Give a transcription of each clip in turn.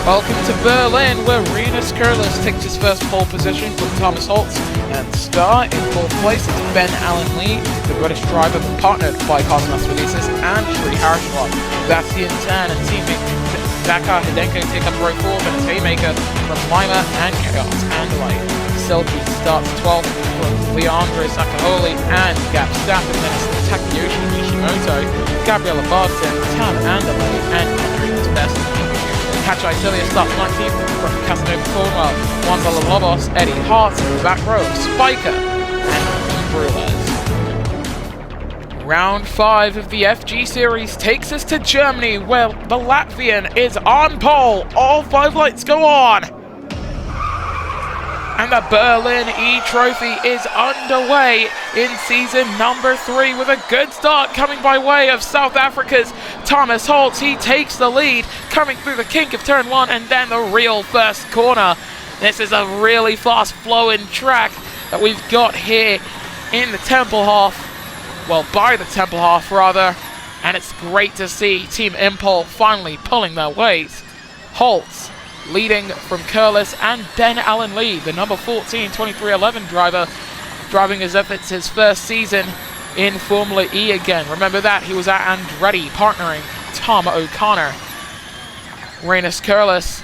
Welcome to Berlin, where Rinus Kurlis takes his first pole position from Thomas Holtz, and Star in fourth place is Ben Allen Lee, the British driver partnered by Cosmos Releases and Sri Harishwar. Bastian Tan and teammate Dakar Hidenko take up row 4, and his haymaker from Lima and Chaos Andalay. Selkie starts 12th from Leandro Sakaholi and Gap Staff, and then it's Takeyoshi Nishimoto, Gabriela Barton, Tam Andalay, and Andreas Best. Hachai Celia starts 19th from Casanova Cornwell, Juan Villalobos, Eddie Hart in the back row, Spiker, and Brulers. Round 5 of the FG Series takes us to Germany, where the Latvian is on pole. All 5 lights go on. And the Berlin eTrophy is underway in season number 3 with a good start coming by way of South Africa's Thomas Holtz. He takes the lead coming through the kink of turn 1 and then the real first corner. This is a really fast flowing track that we've got here in the Tempelhof. Well, by the Tempelhof rather. And it's great to see Team Impol finally pulling their weight. Holtz leading from Kurlis and Ben Allen Lee, the number 14 2311 driver, driving as if it's his first season in Formula E again. Remember that, he was at Andretti partnering Tom O'Connor. Rinus Kurlis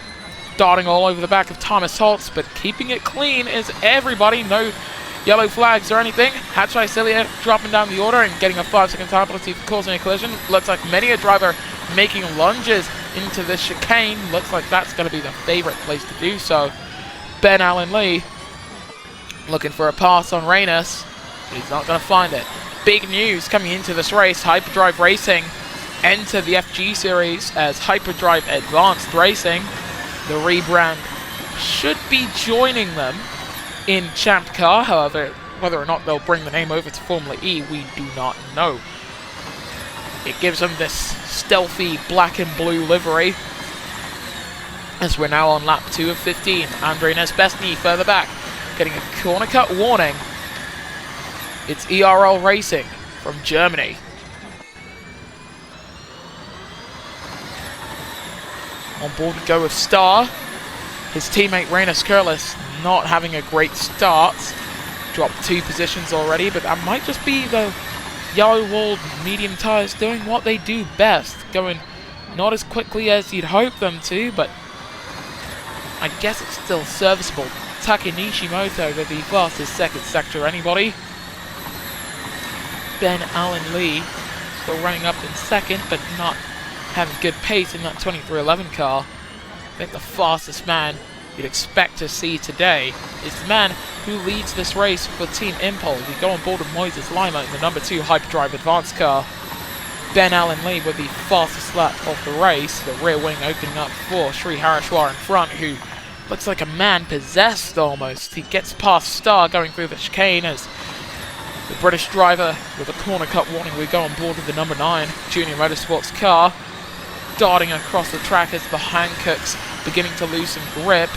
darting all over the back of Thomas Holtz, but keeping it clean is everybody. No yellow flags or anything. Hachai Celia dropping down the order and getting a 5-second time penalty for causing a collision. Looks like many a driver making lunges into this chicane. Looks like that's going to be the favorite place to do so. Ben Allen Lee looking for a pass on Rinus, but he's not going to find it. Big news coming into this race: Hyperdrive Racing enter the FG Series as Hyperdrive Advanced Racing. The rebrand should be joining them in Champ Car. However, whether or not they'll bring the name over to Formula E, we do not know. It gives them this stealthy black and blue livery, as we're now on lap 2 of 15. Andrei Nesbesny further back, getting a corner cut warning. It's ERL Racing from Germany. On board we go with Star. His teammate Rinus Kurlis not having a great start. Dropped 2 positions already, but that might just be the yellow-walled medium tyres doing what they do best. Going not as quickly as you'd hope them to, but I guess it's still serviceable. Take Nishimoto with the fastest second sector anybody. Ben Allen Lee still running up in second, but not having good pace in that 2311 car. I think the fastest man you'd expect to see today is the man who leads this race for Team Impol. We go on board with Moises Lima in the number 2 Hyperdrive Advanced car. Ben Allen Lee with the fastest lap of the race, the rear wing opening up for Sri Harishwar in front, who looks like a man possessed almost. He gets past Star going through the chicane as the British driver with a corner cut warning. We go on board with the number 9 Junior Motorsports car, darting across the track as the Hancocks beginning to lose some grip.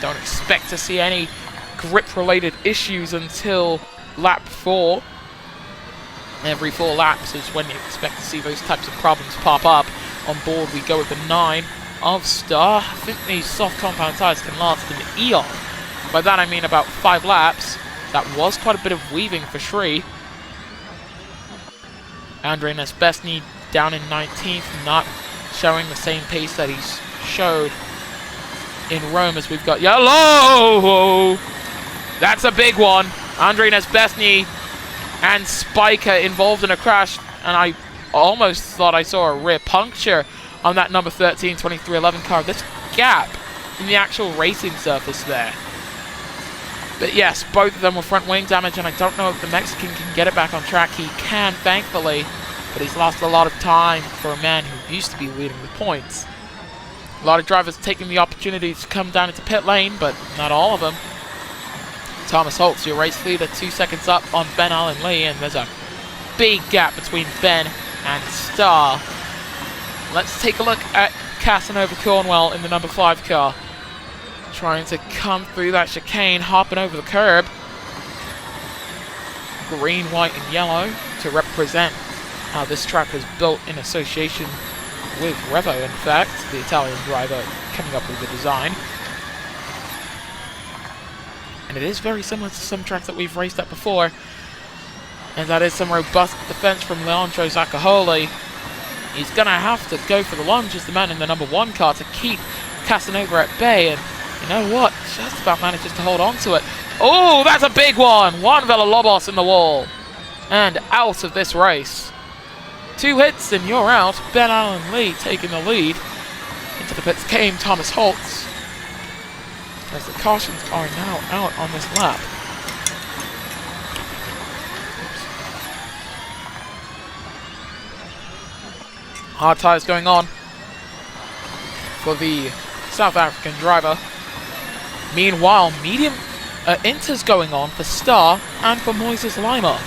Don't expect to see any grip-related issues until lap 4. Every 4 laps is when you expect to see those types of problems pop up. On board we go with the 9 of Star. I think these soft compound tyres can last an eon. By that I mean about 5 laps. That was quite a bit of weaving for Sri. Andrei Nesbesny down in 19th, not showing the same pace that he's showed in Rome, as we've got yellow. That's a big one. Andrei Nesbesny and Spiker involved in a crash, and I almost thought I saw a rear puncture on that number 13 2311 car. This gap in the actual racing surface there. But yes, both of them were front wing damage, and I don't know if the Mexican can get it back on track. He can, thankfully, but he's lost a lot of time for a man who used to be leading the points. A lot of drivers taking the opportunity to come down into pit lane, but not all of them. Thomas Holtz, your race leader, 2 seconds up on Ben Allen Lee, and there's a big gap between Ben and Star. Let's take a look at Casanova Cornwell in the number 5 car. Trying to come through that chicane, hopping over the curb. Green, white, and yellow to represent how this track was built in association with Revo, in fact, the Italian driver coming up with the design. And it is very similar to some tracks that we've raced at before. And that is some robust defense from Leandro Zaccaholi. He's going to have to go for the lunge as the man in the number 1 car to keep Casanova at bay. And you know what? Just about manages to hold on to it. Oh, that's a big one! Juan Villalobos in the wall. And out of this race. 2 hits and you're out. Ben Allen Lee taking the lead. Into the pits came Thomas Holtz, as the cautions are now out on this lap. Oops. Hard tyres going on for the South African driver. Meanwhile, medium inters going on for Star and for Moises Lima.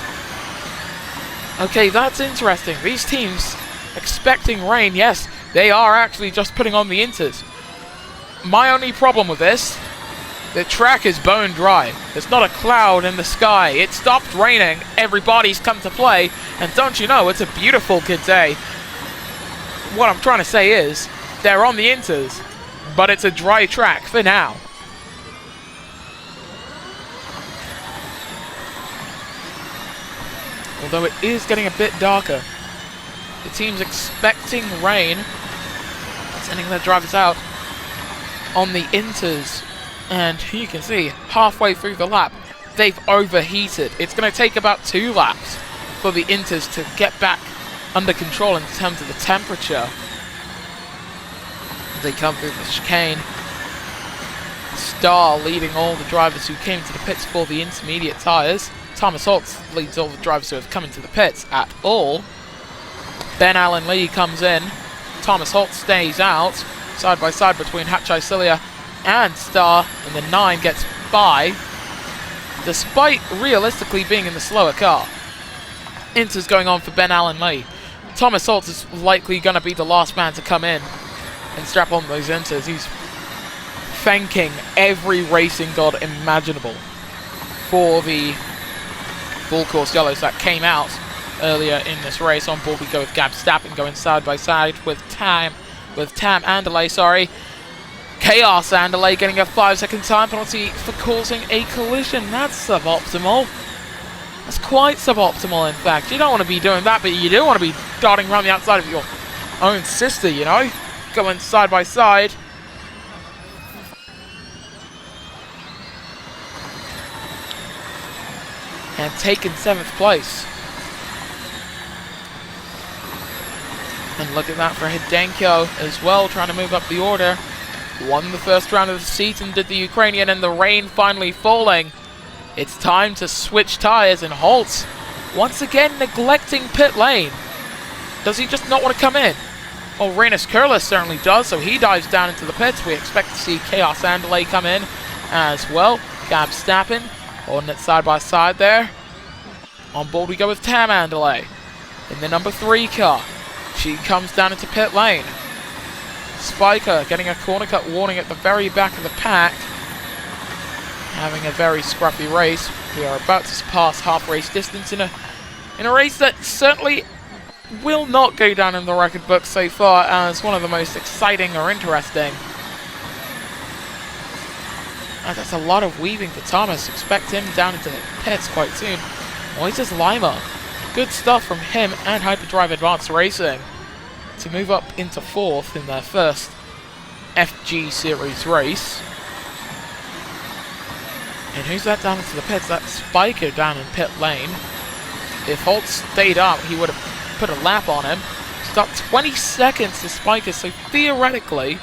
Okay, that's interesting. These teams expecting rain. Yes, they are actually just putting on the inters. My only problem with this, the track is bone dry. There's not a cloud in the sky. It stopped raining. Everybody's come to play. And don't you know, it's a beautiful good day. What I'm trying to say is, they're on the inters, but it's a dry track for now. Although it is getting a bit darker. The team's expecting rain, sending their drivers out on the inters. And you can see, halfway through the lap, they've overheated. It's going to take about 2 laps for the inters to get back under control in terms of the temperature. As they come through the chicane. Star leading all the drivers who came to the pits for the intermediate tyres. Thomas Holtz leads all the drivers who have come into the pits at all. Ben Allen Lee comes in. Thomas Holtz stays out. Side by side between Hachai Cilia and Star. And the 9 gets by, despite realistically being in the slower car. Inters going on for Ben Allen Lee. Thomas Holtz is likely going to be the last man to come in and strap on those inters. He's thanking every racing god imaginable for the full course yellows that came out earlier in this race. On board we go with Gab Stappen going side by side with Tam Anderley, sorry. Chaos Anderley getting a 5-second time penalty for causing a collision. That's suboptimal. That's quite suboptimal, in fact. You don't want to be doing that, but you do want to be darting around the outside of your own sister, you know? Going side by side. And taken 7th place. And look at that for Hidenko as well, trying to move up the order. Won the first round of the season, did the Ukrainian, and the rain finally falling. It's time to switch tyres, and Holtz once again neglecting pit lane. Does he just not want to come in? Well, Renus Kurlis certainly does, so he dives down into the pits. We expect to see Chaos Anderley come in as well. Gab Stappen holding it side by side there. On board we go with Tam Anderley in the number 3 car. She comes down into pit lane. Spiker getting a corner cut warning at the very back of the pack. Having a very scruffy race. We are about to pass half race distance in a race that certainly will not go down in the record book so far as one of the most exciting or interesting. And that's a lot of weaving for Thomas. Expect him down into the pits quite soon. Moises Lima. Good stuff from him and Hyperdrive Advanced Racing to move up into 4th in their first FG Series race. And who's that down into the pits? That's Spiker down in pit lane. If Holt stayed up, he would have put a lap on him. Stopped 20 seconds to Spiker, so theoretically,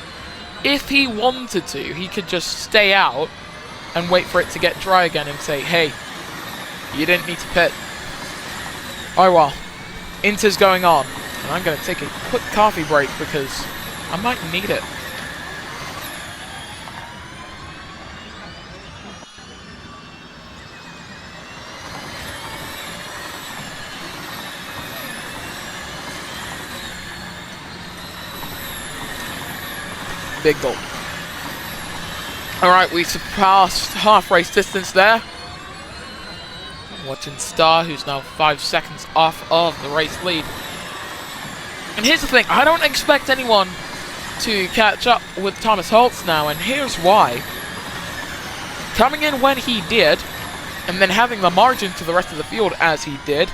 if he wanted to, he could just stay out and wait for it to get dry again and say, hey, you didn't need to pit. Oh well, Inter's going on. And I'm going to take a quick coffee break because I might need it. Big gulp. Alright, we surpassed half race distance there. Watching Star, who's now 5 seconds off of the race lead. And here's the thing, I don't expect anyone to catch up with Thomas Holtz now, and here's why. Coming in when he did, and then having the margin to the rest of the field as he did,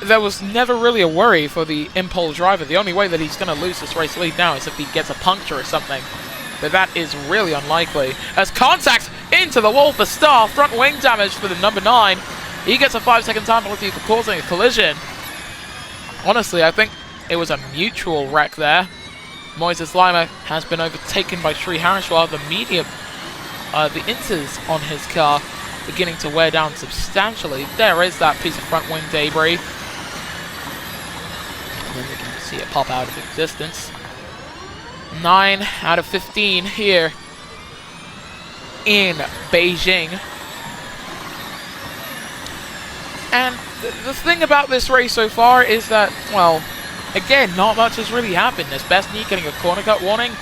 there was never really a worry for the Impol driver. The only way that he's going to lose this race lead now is if he gets a puncture or something. But that is really unlikely. As contact into the wall for Star, front wing damage for the number 9. He gets a 5-second time penalty for causing a collision. Honestly, I think it was a mutual wreck there. Moises Lima has been overtaken by Sri Harishwar. The medium, the inters on his car beginning to wear down substantially. There is that piece of front wing debris. And then we can see it pop out of existence. 9 out of 15 here in Beijing. And the thing about this race so far is that, well, again, not much has really happened. There's Bestny getting a corner cut warning.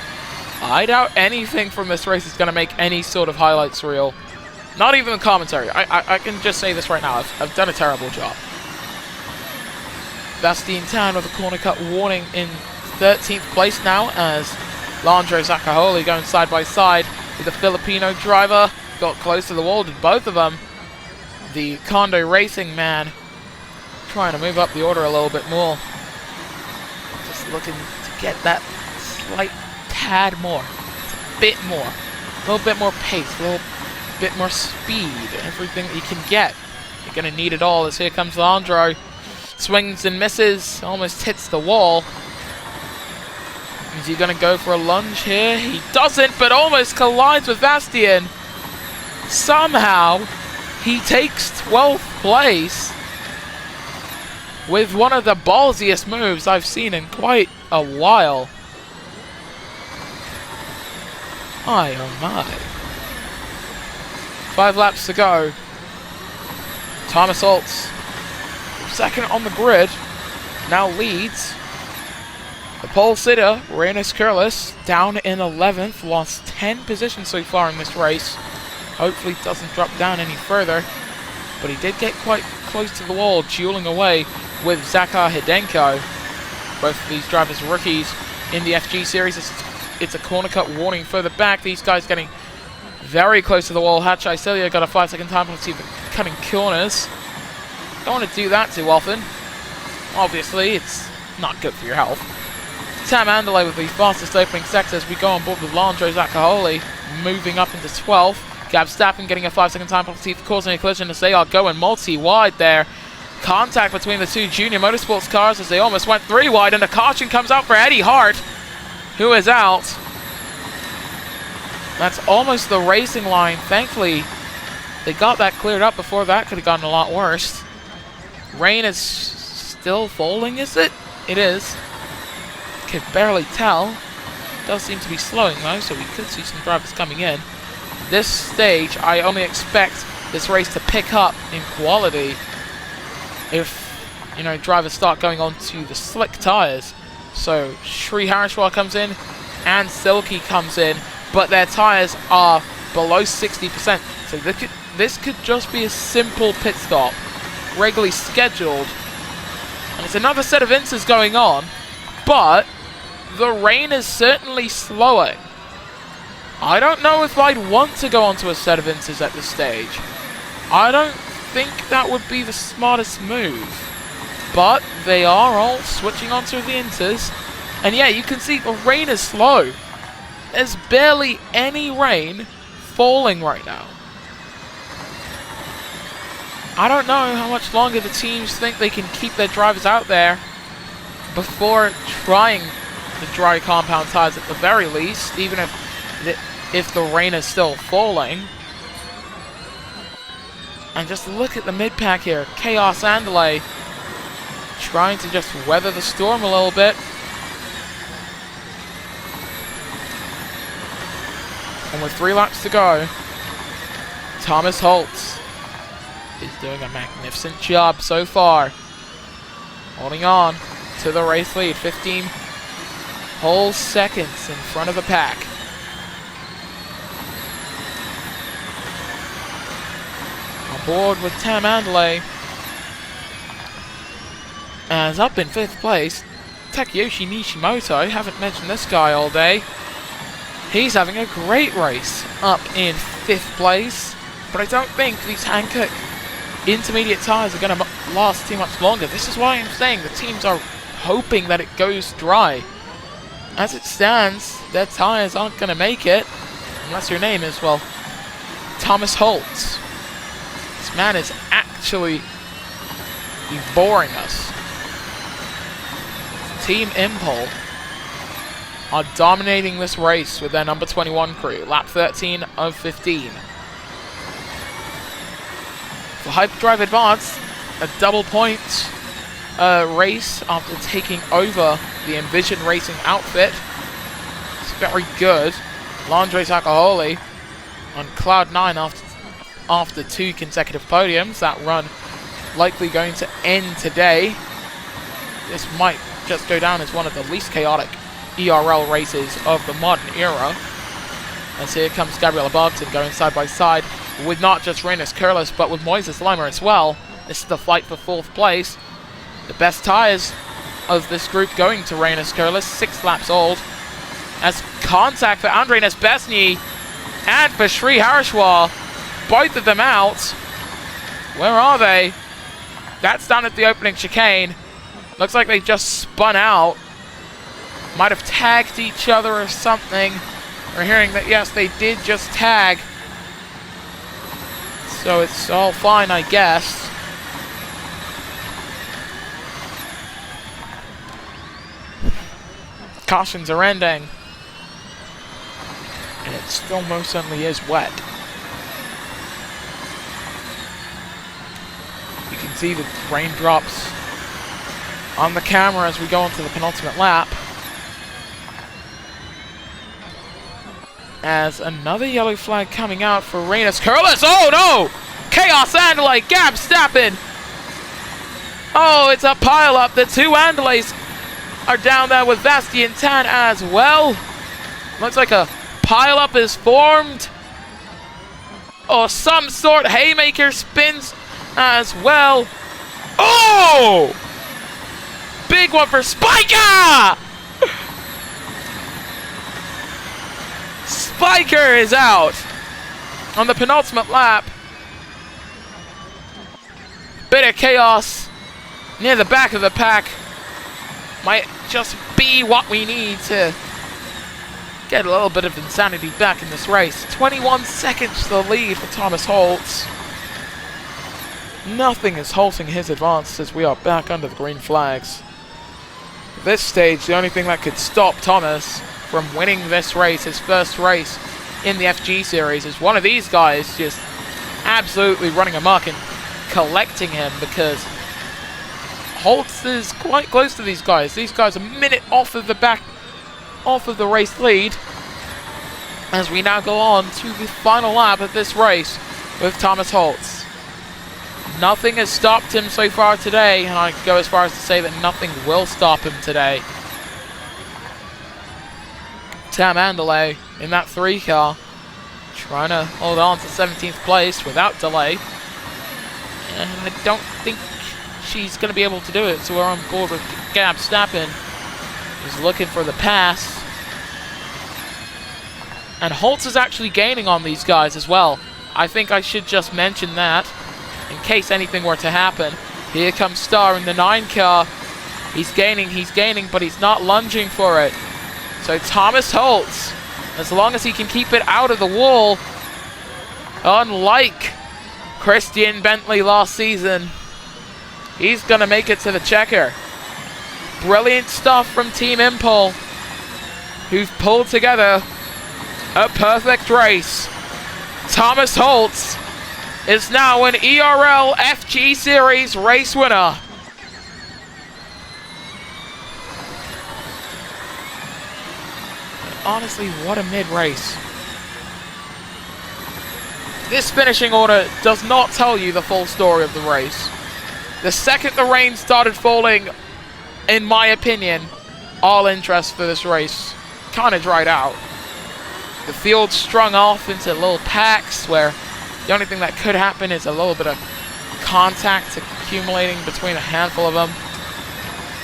I doubt anything from this race is going to make any sort of highlights reel. Not even the commentary. I can just say this right now. I've done a terrible job. Bastien Tan with a corner cut warning in 13th place now, as Leandro Zacaholi going side by side with the Filipino driver. Got close to the wall, did both of them. The Kondo Racing man trying to move up the order a little bit more. Just looking to get that slight tad more. Just a bit more. A little bit more pace, a little bit more speed, everything that you can get. You're going to need it all, as here comes Leandro. Swings and misses, almost hits the wall. Is he going to go for a lunge here? He doesn't, but almost collides with Bastien. Somehow, he takes 12th place with one of the ballsiest moves I've seen in quite a while. My oh my. 5 laps to go. Thomas Holtz, second on the grid, now leads. The pole sitter, Reynes Curlis, down in 11th, lost 10 positions so far in this race. Hopefully doesn't drop down any further, but he did get quite close to the wall, dueling away with Zakhar Hidenko. Both of these drivers rookies in the FG Series. It's a corner cut warning further back. These guys getting very close to the wall. Hachai Celia got a 5-second time penalty for cutting corners. Don't want to do that too often. Obviously, it's not good for your health. Tam Andalay with the fastest opening sector as we go on board with Leandro Zacaholi, moving up into 12th. Gab Stappen getting a 5-second time penalty for causing a collision as they are going multi-wide there. Contact between the two junior motorsports cars as they almost went 3 wide, and a caution comes out for Eddie Hart, who is out. That's almost the racing line. Thankfully, they got that cleared up before that could have gotten a lot worse. Rain is still falling, is it? It is. Can barely tell. Does seem to be slowing though, so we could see some drivers coming in. This stage, I only expect this race to pick up in quality if, you know, drivers start going on to the slick tires. So Sri Harishwar comes in and Silky comes in, but their tires are below 60%. So this could just be a simple pit stop, regularly scheduled. And it's another set of inces going on, but the rain is certainly slowing. I don't know if I'd want to go onto a set of inces at this stage. I don't think that would be the smartest move. But they are all switching onto the inces. And yeah, you can see the rain is slow. There's barely any rain falling right now. I don't know how much longer the teams think they can keep their drivers out there before trying the dry compound tires at the very least, even if the rain is still falling. And just look at the mid-pack here. Chaos Andalay trying to just weather the storm a little bit. And with 3 laps to go, Thomas Holtz is doing a magnificent job so far. Holding on to the race lead. 15 whole seconds in front of the pack. On board with Tam Andalay. As up in 5th place, Takeyoshi Nishimoto, haven't mentioned this guy all day. He's having a great race, up in 5th place. But I don't think these Hankook intermediate tyres are going to last too much longer. This is why I'm saying the teams are hoping that it goes dry. As it stands, their tyres aren't going to make it, unless your name is, well, Thomas Holtz. This man is actually boring us. Team Impol are dominating this race with their number 21 crew, lap 13 of 15. For Hyperdrive Advance, a double point race after taking over the Envision Racing outfit. It's very good. Landre Sakaholi on cloud 9 after 2 consecutive podiums. That run likely going to end today. This might just go down as one of the least chaotic ERL races of the modern era. As here comes Gabriela Barton going side by side with not just Reynes Curlis, but with Moises Lima as well. This is the fight for 4th place. The best tyres of this group going to Reynes Curlis, 6 laps old. As contact for Andrei Nesbesny and for Sri Harishwar, both of them out. Where are they? That's down at the opening chicane. Looks like they just spun out. Might have tagged each other or something. We're hearing that, yes, they did just tag. So it's all fine, I guess. Cautions are ending. And it still most certainly is wet. You can see the raindrops on the camera as we go into the penultimate lap. As another yellow flag coming out for Reynes Curlis. Oh no! Chaos Andalay, Gab Stappen. Oh, it's a pile up. The 2 Andalays are down there with Vasti and Tan as well. Looks like a pile up is formed. Or some sort. Haymaker spins as well. Oh! Big one for Spiker! Spiker is out on the penultimate lap. Bit of chaos near the back of the pack might just be what we need to get a little bit of insanity back in this race. 21 seconds to the lead for Thomas Holtz. Nothing is halting his advance as we are back under the green flags. At this stage, the only thing that could stop Thomas from winning this race, his first race in the FG Series, is one of these guys just absolutely running amok and collecting him, because Holtz is quite close to these guys. These guys are a minute off of the race lead, as we now go on to the final lap of this race with Thomas Holtz. Nothing has stopped him so far today, and I go as far as to say that nothing will stop him today. Tam Andalay in that 3 car, trying to hold on to 17th place without delay. And I don't think she's going to be able to do it, so we're on board with Gab Stappen. He's looking for the pass. And Holtz is actually gaining on these guys as well. I think I should just mention that, in case anything were to happen. Here comes Star in the 9 car. He's gaining, but he's not lunging for it. So Thomas Holtz, as long as he can keep it out of the wall, unlike Christian Bentley last season, he's going to make it to the checker. Brilliant stuff from Team Impol, who've pulled together a perfect race. Thomas Holtz is now an ERL FG Series race winner. Honestly, what a mid-race. This finishing order does not tell you the full story of the race. The second the rain started falling, in my opinion, all interest for this race kind of dried out. The field strung off into little packs where the only thing that could happen is a little bit of contact accumulating between a handful of them.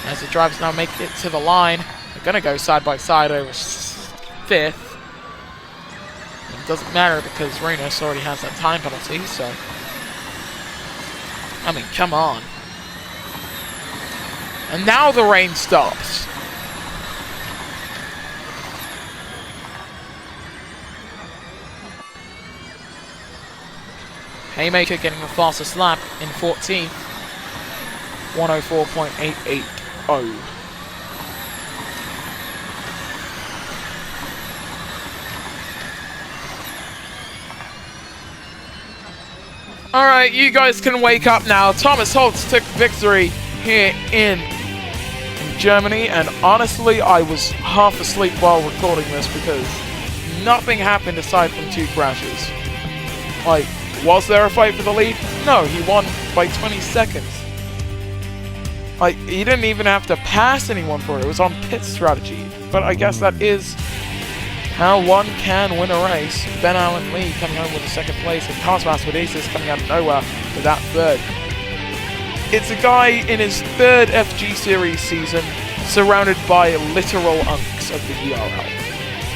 as the drivers now make it to the line. They're going to go side by side over 5th. It doesn't matter because Renus already has that time penalty, so... I mean, come on. And now the rain stops. Haymaker getting the fastest lap in 14th. 104.880. Alright, you guys can wake up now. Thomas Holtz took victory here in Germany, and honestly, I was half asleep while recording this because nothing happened aside from 2 crashes. Like, was there a fight for the lead? No, he won by 20 seconds. Like, he didn't even have to pass anyone for it. It was on pit strategy. But I guess that is how one can win a race. Ben Allen Lee coming home with the 2nd place, and Cosmas Vidacis coming out of nowhere with that 3rd. It's a guy in his 3rd FG Series season, surrounded by literal unks of the ERL.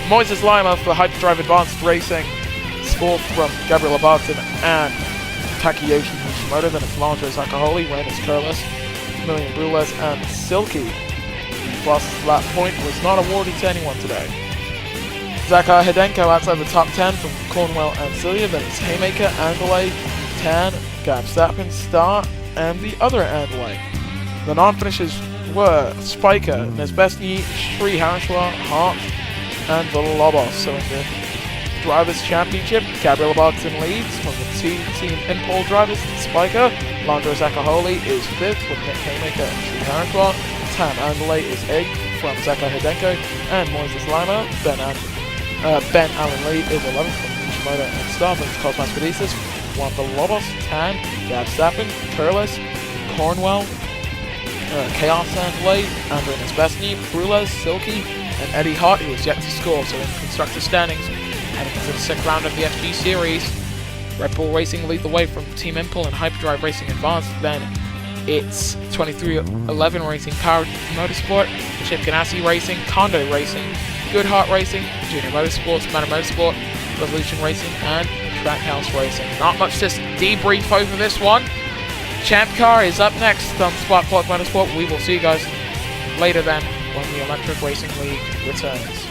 Moises Lima for Hyperdrive Advanced Racing, 4th from Gabriel Barton and Takeyoshi Nishimoto. Then it's Landro Zakaholi, Reynolds Curlis, Million Brules, and Silky. Fastest lap point was not awarded to anyone today. Zakar Hidenko outside the top 10 from Cornwell and Celia. Then it's Haymaker, Andalay, Tan, Gab Stappen, Star, and the other Andalay. The non-finishers were Spiker, Nesbesny, Sri Harishwar, Hart, and the Lobos. So in the Drivers' Championship, Gabriel Barton leads from the 2 Team Impol drivers. Spiker, Landro Zakaholi is 5th with Nick Haymaker and Sri Harishwar. Tan Andalay is 8th from Zakar Hidenko and Moises Lima. Ben Allen Lee is 11th from Nishimoto and Star. Then Cosmas Vidacis, one of the Lobos, Tan, Gab Stappen, Curlis, Cornwell, Chaos Andalay, Andrew Nesbesny, Brules, Silky, and Eddie Hart, who is yet to score. So in constructor standings, heading into the 6th round of the FG Series, Red Bull Racing lead the way from Team Impel and Hyperdrive Racing Advanced. Then it's 2311 Racing Power Motorsport, Chip Ganassi Racing, Kondo Racing, Goodhart Racing, Junior Motorsports, Mana Motorsport, Revolution Racing, and Trackhouse Racing. Not much to debrief over this one. Champ Car is up next on Spark Plug Motorsport. We will see you guys later then when the Electric Racing League returns.